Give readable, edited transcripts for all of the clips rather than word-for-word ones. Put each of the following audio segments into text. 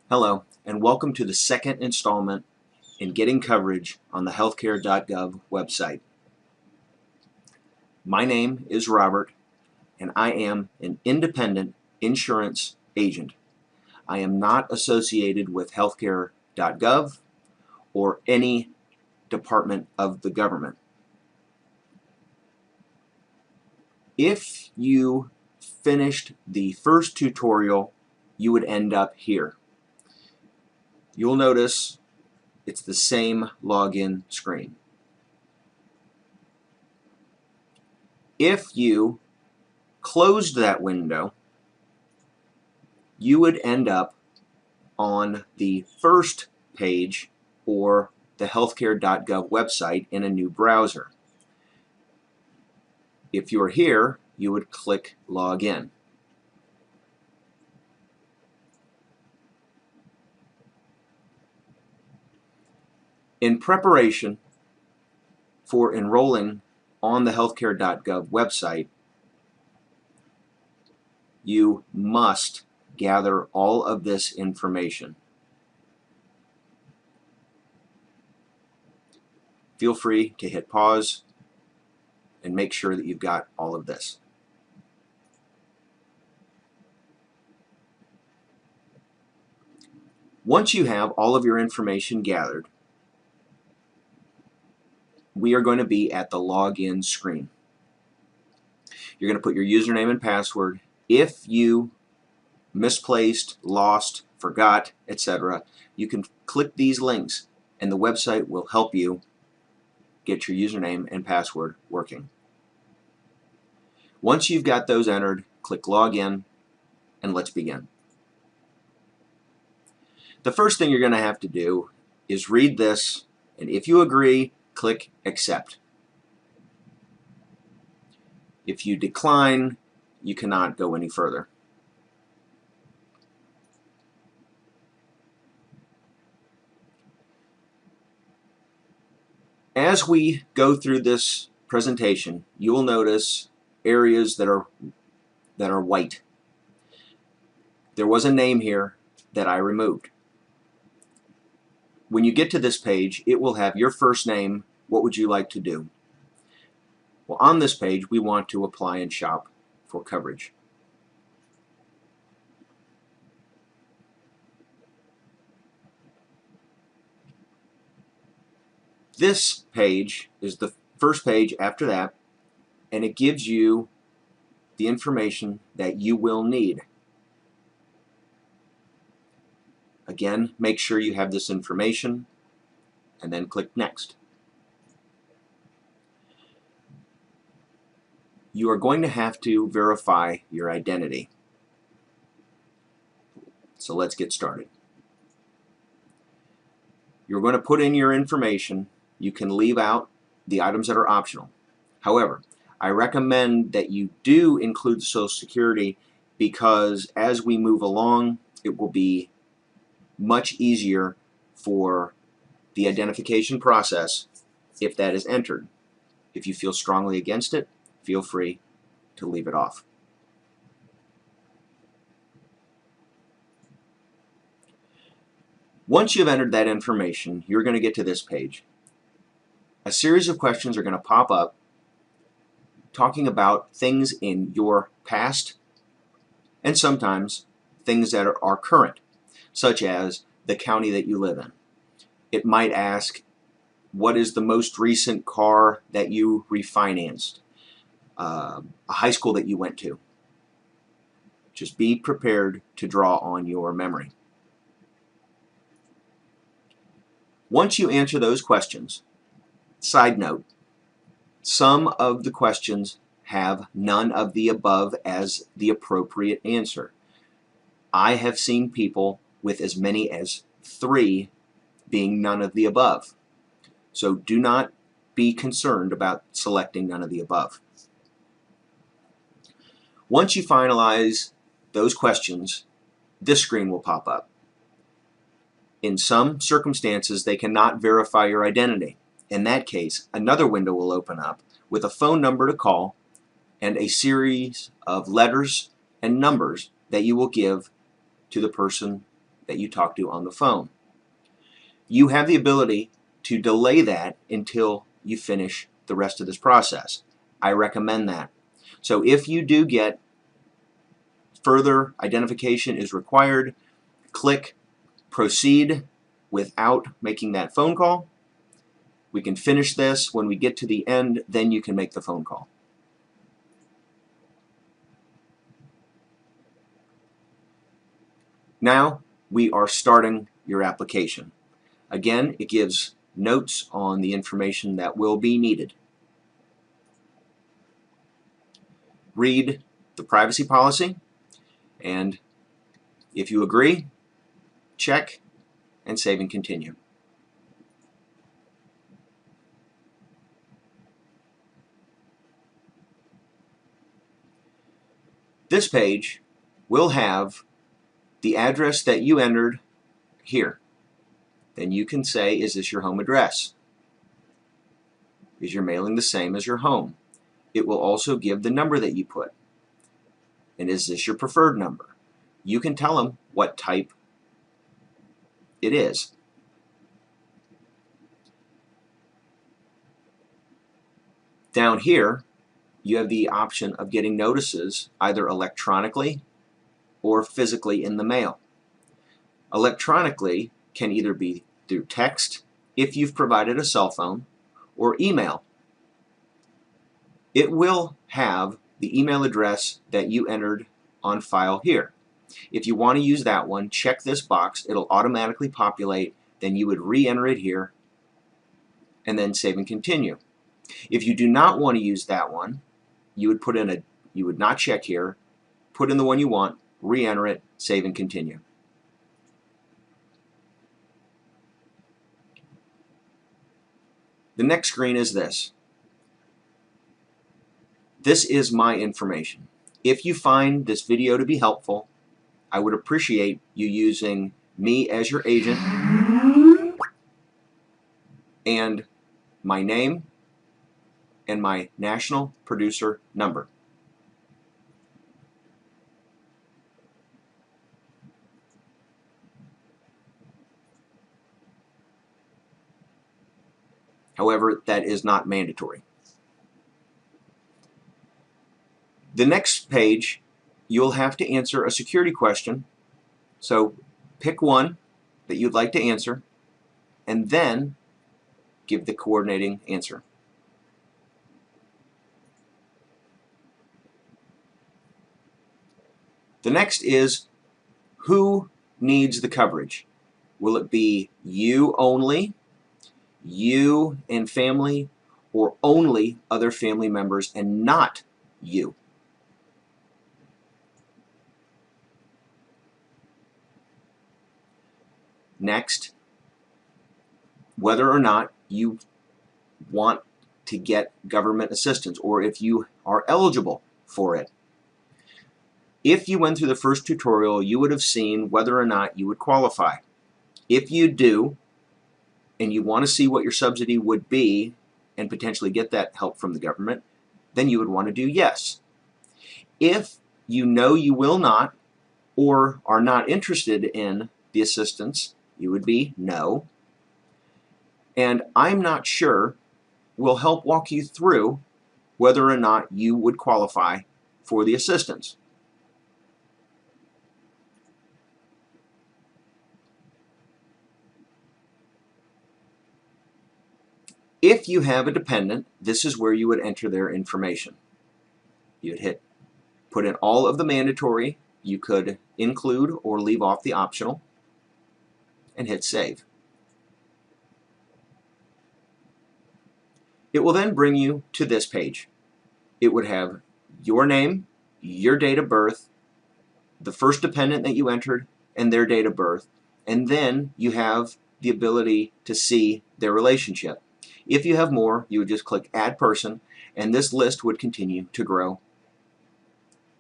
Hello, and welcome to the second installment in getting coverage on the Healthcare.gov website. My name is Robert, and I am an independent insurance agent. I am not associated with Healthcare.gov or any department of the government. If you finished the first tutorial, you would end up here. You'll notice it's the same login screen. If you closed that window, you would end up on the first page or the healthcare.gov website in a new browser. If you're here, you would click Login. In preparation for enrolling on the healthcare.gov website, you must gather all of this information. Feel free to hit pause and make sure that you've got all of this. Once you have all of your information gathered, we are going to be at the login screen. You're going to put your username and password. If you misplaced, lost, forgot, etc., you can click these links and the website will help you get your username and password working. Once you've got those entered, click Login and let's begin. The first thing you're going to have to do is read this, and if you agree, click Accept. If you decline, you cannot go any further. As we go through this presentation, you will notice areas that are white. There was a name here that I removed. When you get to this page, it will have your first name. What would you like to do? Well, on this page, we want to apply and shop for coverage. This page is the first page after that, and it gives you the information that you will need. Again, make sure you have this information and then click Next. You are going to have to verify your identity. So let's get started. You're going to put in your information. You can leave out the items that are optional. However, I recommend that you do include Social Security because as we move along, it will be much easier for the identification process if that is entered. If you feel strongly against it, feel free to leave it off. Once you've entered that information, you're going to get to this page. A series of questions are going to pop up talking about things in your past and sometimes things that are current, such as the county that you live in. It might ask, what is the most recent car that you refinanced? A high school that you went to. Just be prepared to draw on your memory. Once you answer those questions, side note, some of the questions have none of the above as the appropriate answer. I have seen people with as many as 3 being none of the above. So do not be concerned about selecting none of the above. Once you finalize those questions, this screen will pop up. In some circumstances, they cannot verify your identity. In that case, another window will open up with a phone number to call and a series of letters and numbers that you will give to the person that you talk to on the phone. You have the ability to delay that until you finish the rest of this process. I recommend that. So if you do get further identification is required, click proceed without making that phone call. We can finish this. When we get to the end, then you can make the phone call. Now we are starting your application. Again, it gives notes on the information that will be needed. Read the privacy policy, and if you agree, check and save and continue. This page will have the address that you entered here. Then you can say, is this your home address? Is your mailing the same as your home? It will also give the number that you put. And is this your preferred number? You can tell them what type it is. Down here, you have the option of getting notices either electronically or physically in the mail. Electronically can either be through text, if you've provided a cell phone, or email. It will have the email address that you entered on file here. If you want to use that one, check this box. It'll automatically populate. Then you would re-enter it here and then save and continue. If you do not want to use that one, you would not check here, put in the one you want, re-enter it, save and continue. The next screen is this. This is my information. If you find this video to be helpful, I would appreciate you using me as your agent and my name and my national producer number. However, that is not mandatory. The next page, you'll have to answer a security question. So pick one that you'd like to answer and then give the coordinating answer. The next is, who needs the coverage? Will it be you only, you and family, or only other family members and not you? Next, whether or not you want to get government assistance or if you are eligible for it. If you went through the first tutorial, you would have seen whether or not you would qualify. If you do, and you want to see what your subsidy would be and potentially get that help from the government, then you would want to do yes. If you know you will not or are not interested in the assistance, you would be no. And I'm not sure will help walk you through whether or not you would qualify for the assistance. If you have a dependent, this is where you would enter their information. You'd put in all of the mandatory. You could include or leave off the optional and hit save. It will then bring you to this page. It would have your name, your date of birth, the first dependent that you entered, and their date of birth, and then you have the ability to see their relationship. If you have more, you would just click Add Person, and this list would continue to grow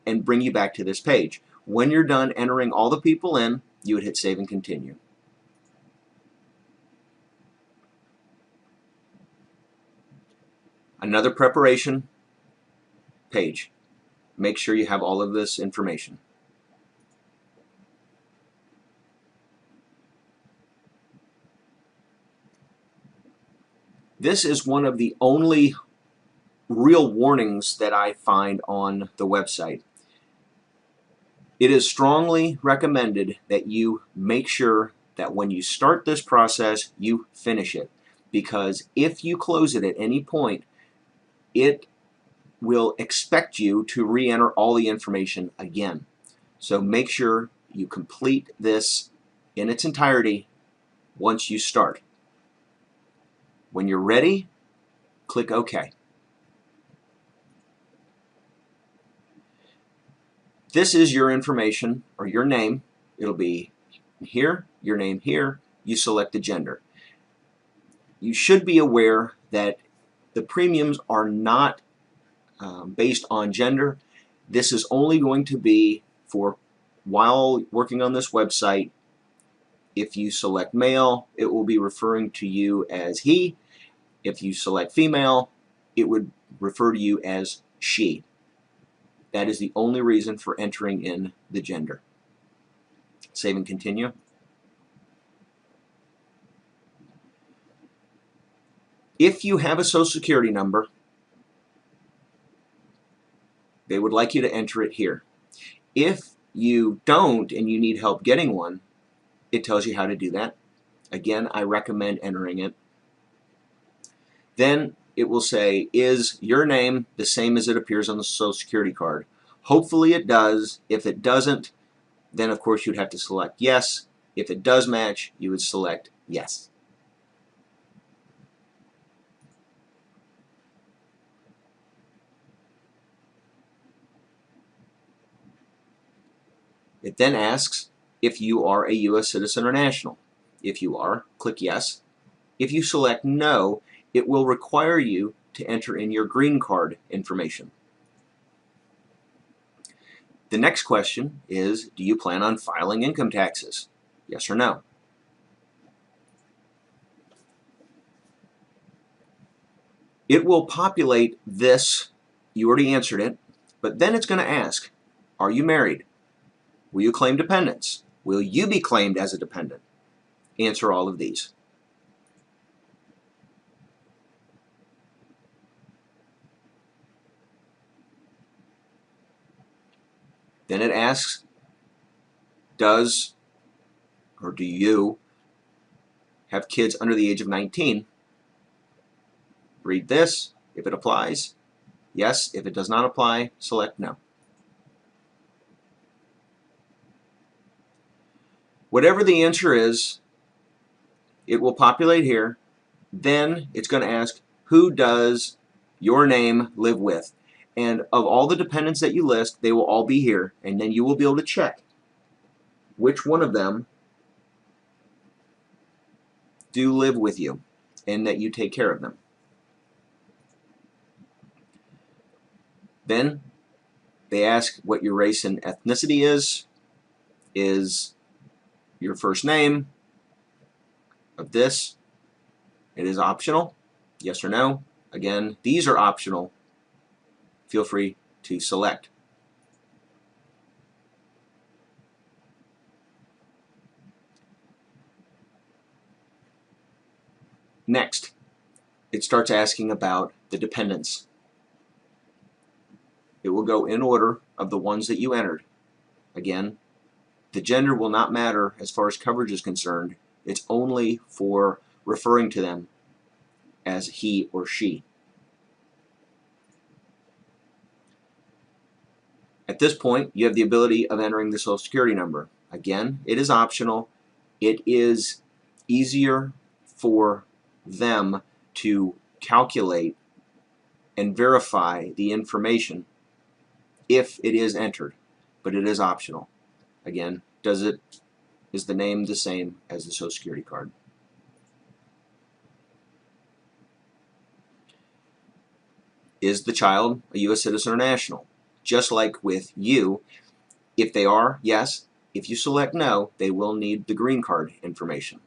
and bring you back to this page. When you're done entering all the people in, you would hit Save and Continue. Another preparation page. Make sure you have all of this information. This is one of the only real warnings that I find on the website. It is strongly recommended that you make sure that when you start this process, you finish it. Because if you close it at any point, it will expect you to re-enter all the information again. So make sure you complete this in its entirety once you start. When you're ready, click OK. This is your information, or your name. It'll be here, your name here. You select the gender. You should be aware that the premiums are not based on gender. This is only going to be for while working on this website. If you select male, it will be referring to you as he. If you select female, it would refer to you as she. That is the only reason for entering in the gender. Save and continue. If you have a Social Security number, they would like you to enter it here. If you don't and you need help getting one, it tells you how to do that. Again, I recommend entering it. Then it will say, is your name the same as it appears on the Social Security card? Hopefully it does. If it doesn't, then of course you'd have to select yes. If it does match, you would select yes. It then asks if you are a U.S. citizen or national. If you are, click yes. If you select no, it will require you to enter in your green card information. The next question is, do you plan on filing income taxes? Yes or no? It will populate this. You already answered it, but then it's going to ask, are you married? Will you claim dependents? Will you be claimed as a dependent? Answer all of these. Then it asks, does or do you have kids under the age of 19? Read this. If it applies, yes. If it does not apply, select no. Whatever the answer is, it will populate here. Then it's going to ask, who does your name live with? And of all the dependents that you list, they will all be here. And then you will be able to check which one of them do live with you and that you take care of them. Then they ask what your race and ethnicity is your first name of this. It is optional, yes or no. Again, these are optional. Feel free to select. Next, it starts asking about the dependents. It will go in order of the ones that you entered. Again, the gender will not matter as far as coverage is concerned. It's only for referring to them as he or she. At this point, you have the ability of entering the Social Security number. Again, it is optional. It is easier for them to calculate and verify the information if it is entered, but it is optional. Again, is the name the same as the Social Security card? Is the child a U.S. citizen or national? Just like with you, if they are, yes. If you select no, they will need the green card information.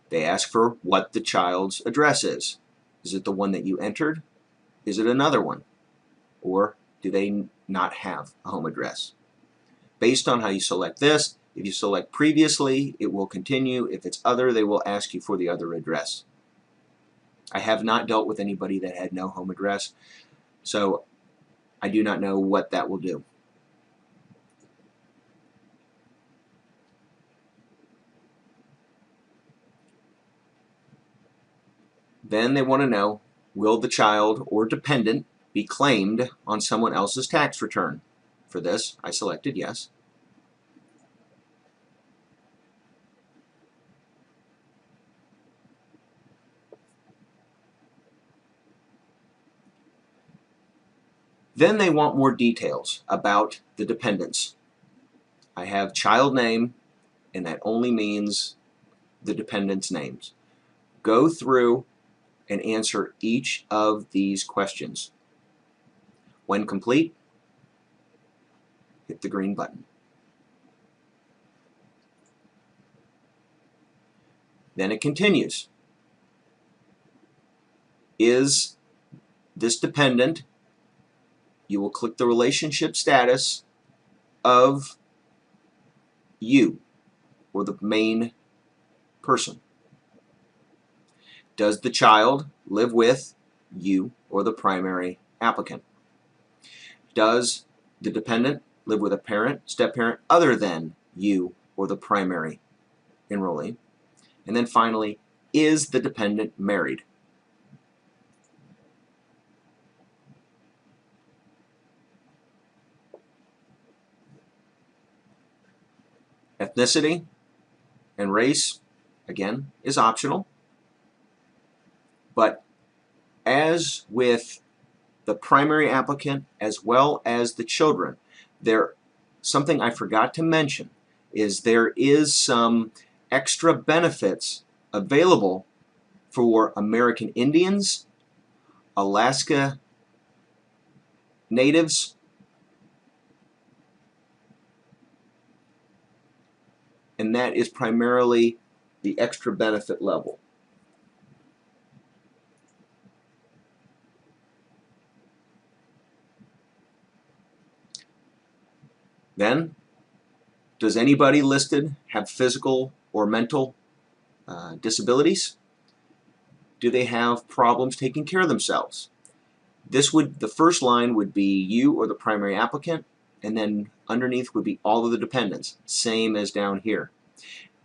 They ask for what the child's address is. Is it the one that you entered? Is it another one? Or do they not have a home address? Based on how you select this, If you select previously, it will continue. If it's other, they will ask you for the other address. I have not dealt with anybody that had no home address, so I do not know what that will do. Then they want to know, will the child or dependent be claimed on someone else's tax return? For this, I selected yes. Then they want more details about the dependents. I have child name, and that only means the dependents' names. Go through and answer each of these questions. When complete, hit the green button. Then it continues. Is this dependent? You will click the relationship status of you, or the main person. Does the child live with you, or the primary applicant? Does the dependent live with a parent, step-parent other than you, or the primary enrollee? And then finally, is the dependent married? Ethnicity and race, again, is optional. But as with the primary applicant as well as the children, something I forgot to mention is there is some extra benefits available for American Indians, Alaska Natives, and that is primarily the extra benefit level. Then, does anybody listed have physical or mental disabilities? Do they have problems taking care of themselves? The first line would be you or the primary applicant, and then underneath would be all of the dependents, same as down here.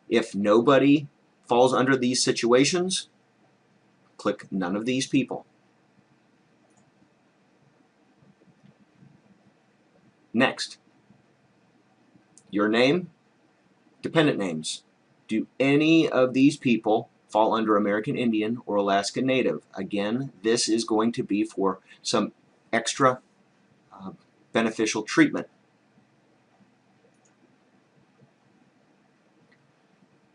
If nobody falls under these situations, click none of these people. Next, your name, dependent names. Do any of these people fall under American Indian or Alaska Native? Again, this is going to be for some extra beneficial treatment.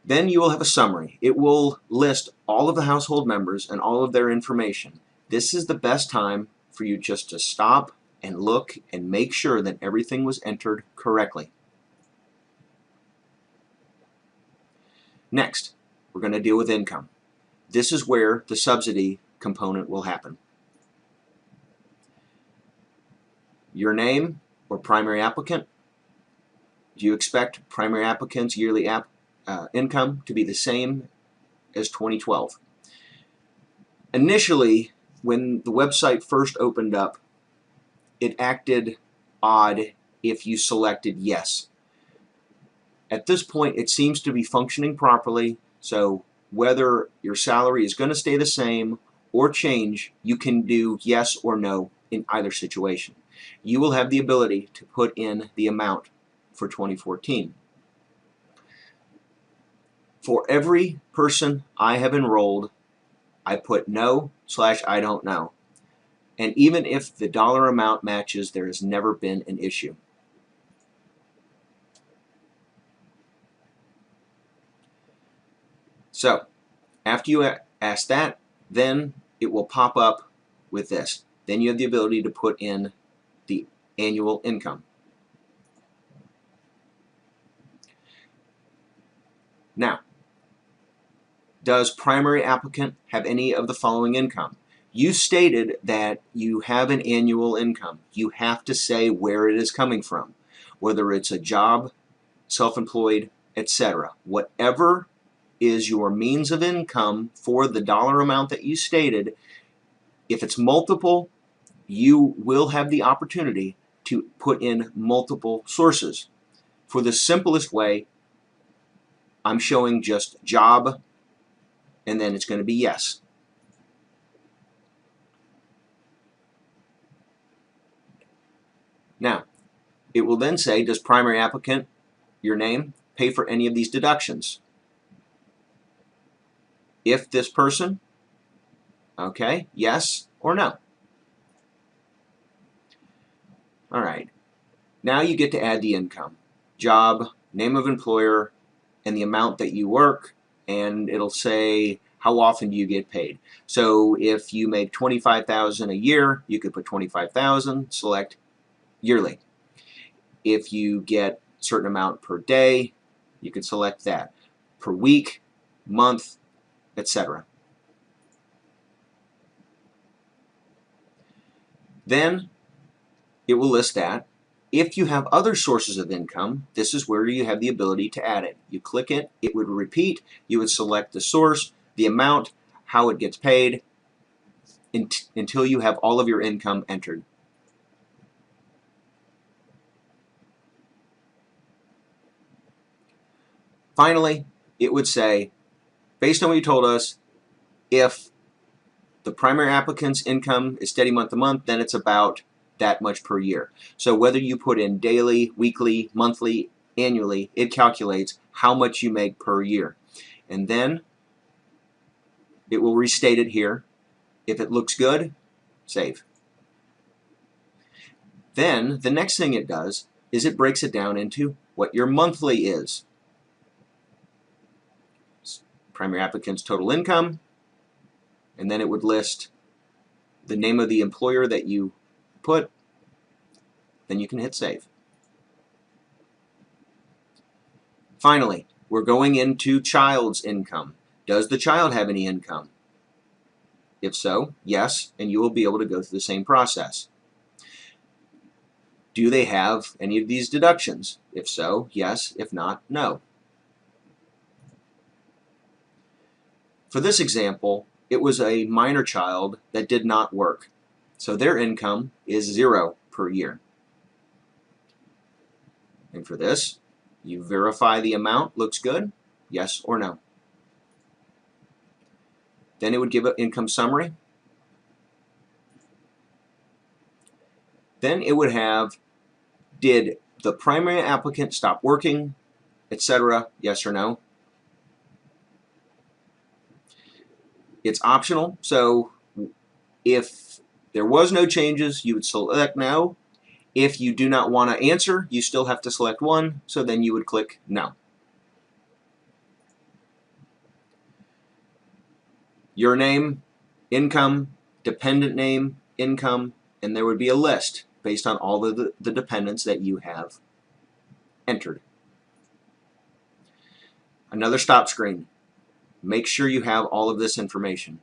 Then you will have a summary. It will list all of the household members and all of their information. This is the best time for you just to stop and look and make sure that everything was entered correctly. Next, we're going to deal with income. This is where the subsidy component will happen. Your name or primary applicant. Do you expect primary applicant's yearly income to be the same as 2012? Initially, when the website first opened up, it acted odd if you selected yes. At this point, it seems to be functioning properly, so whether your salary is going to stay the same or change, you can do yes or no in either situation. You will have the ability to put in the amount for 2014. For every person I have enrolled, I put no/I don't know. And even if the dollar amount matches, there has never been an issue. So, after you ask that, then it will pop up with this. Then you have the ability to put in the annual income. Now, does primary applicant have any of the following income? You stated that you have an annual income. You have to say where it is coming from, whether it's a job self-employed, etc. Whatever is your means of income for the dollar amount that you stated, if it's multiple, you will have the opportunity to put in multiple sources. For the simplest way, I'm showing just job, and then it's going to be yes. Now, it will then say, does primary applicant, your name, pay for any of these deductions? If this person, okay, yes or no. All right. Now you get to add the income. Job, name of employer, and the amount that you work, and it'll say how often do you get paid. So if you make $25,000 a year, you could put $25,000, select yearly. If you get a certain amount per day, you can select that. Per week, month, etc. Then it will list that. If you have other sources of income, this is where you have the ability to add it. You click it, it would repeat, you would select the source, the amount, how it gets paid, until you have all of your income entered. Finally, it would say, based on what you told us, if the primary applicant's income is steady month to month, then it's about that much per year. So whether you put in daily, weekly, monthly, annually, it calculates how much you make per year. And then it will restate it here. If it looks good, save. Then the next thing it does is it breaks it down into what your monthly is. Primary applicant's total income, and then it would list the name of the employer that you put, then you can hit save. Finally, we're going into child's income. Does the child have any income? If so, yes, and you will be able to go through the same process. Do they have any of these deductions? If so, yes. If not, no. For this example, it was a minor child that did not work. So their income is 0 per year. And for this, you verify the amount, looks good, yes or no. Then it would give an income summary. Then it would have, did the primary applicant stop working, etc., yes or no. It's optional, so if there was no changes, you would select no. If you do not want to answer, you still have to select one, so then you would click no. Your name, income, dependent name, income, and there would be a list based on all of the dependents that you have entered. Another stop screen. Make sure you have all of this information.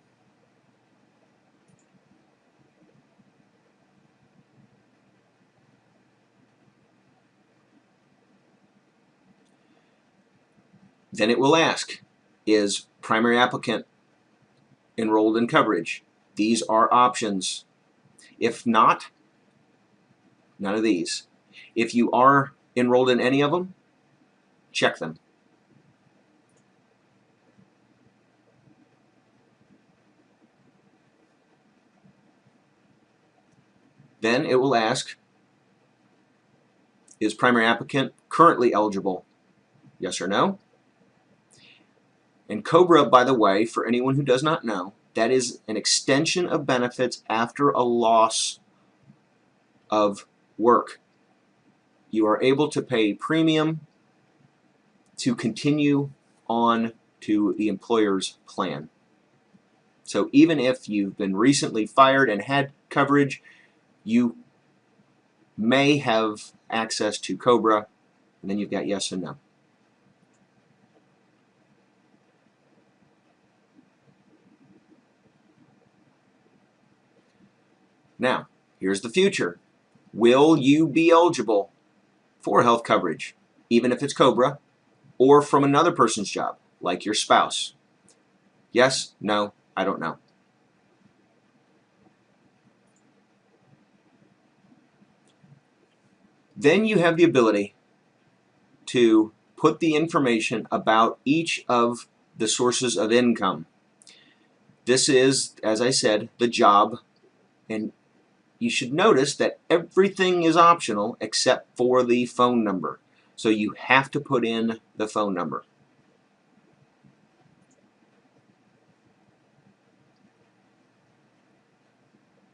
Then it will ask, is primary applicant enrolled in coverage? These are options. If not, none of these. If you are enrolled in any of them, check them. Then it will ask, is primary applicant currently eligible? Yes or no? And COBRA, by the way, for anyone who does not know, that is an extension of benefits after a loss of work. You are able to pay premium to continue on to the employer's plan. So even if you've been recently fired and had coverage, you may have access to COBRA, and then you've got yes and no. Now, here's the future. Will you be eligible for health coverage? even if it's COBRA, or from another person's job, like your spouse. Yes, no, I don't know. Then you have the ability to put the information about each of the sources of income. This is, as I said, the job, and you should notice that everything is optional except for the phone number. So you have to put in the phone number.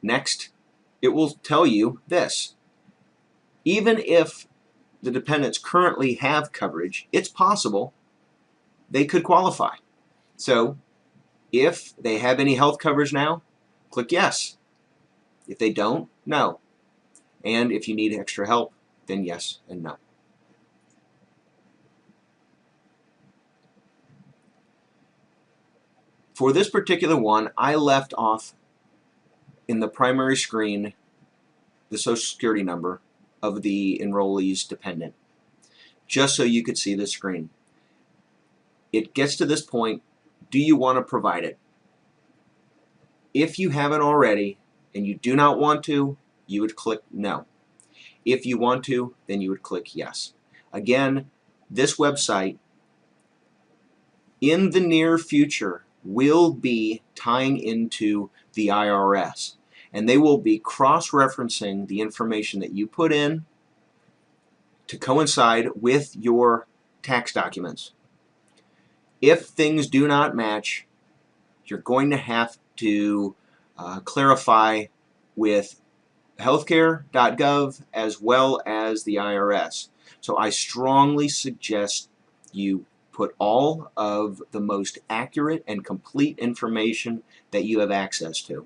Next, it will tell you this. Even if the dependents currently have coverage, it's possible they could qualify. So if they have any health coverage now, click yes. If they don't, no. And if you need extra help, then yes and no. For this particular one, I left off in the primary screen the Social Security number of the enrollee's dependent, just so you could see the screen. It gets to this point, do you want to provide it? If you haven't already and you do not want to, you would click no. If you want to, then you would click yes. Again, this website in the near future will be tying into the IRS, and they will be cross-referencing the information that you put in to coincide with your tax documents. If things do not match, you're going to have to clarify with Healthcare.gov as well as the IRS. So I strongly suggest you put all of the most accurate and complete information that you have access to.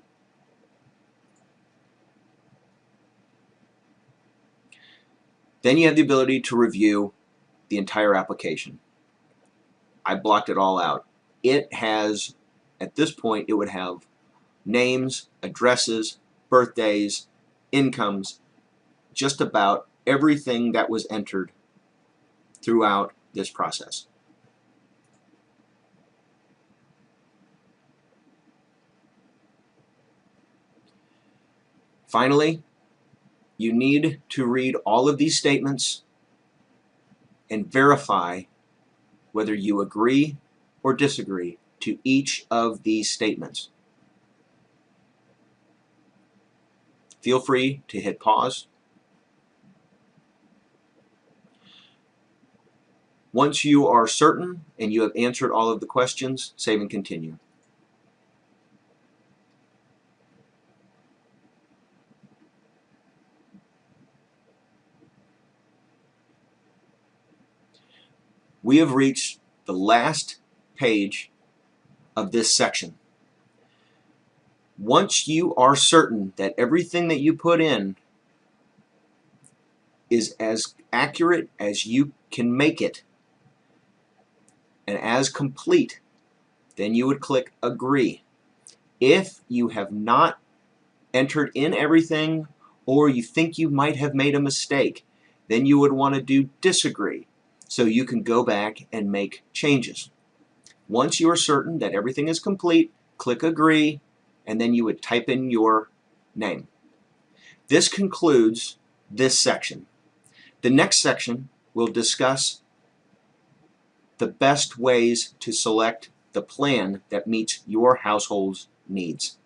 Then you have the ability to review the entire application. I blocked it all out. It has, at this point, it would have names, addresses, birthdays, incomes, just about everything that was entered throughout this process. Finally, you need to read all of these statements and verify whether you agree or disagree to each of these statements. Feel free to hit pause. Once you are certain and you have answered all of the questions, save and continue. We have reached the last page of this section. Once you are certain that everything that you put in is as accurate as you can make it and as complete, then you would click agree. If you have not entered in everything or you think you might have made a mistake, then you would want to do disagree so you can go back and make changes. Once you are certain that everything is complete, click agree, and then you would type in your name. This concludes this section. The next section will discuss the best ways to select the plan that meets your household's needs.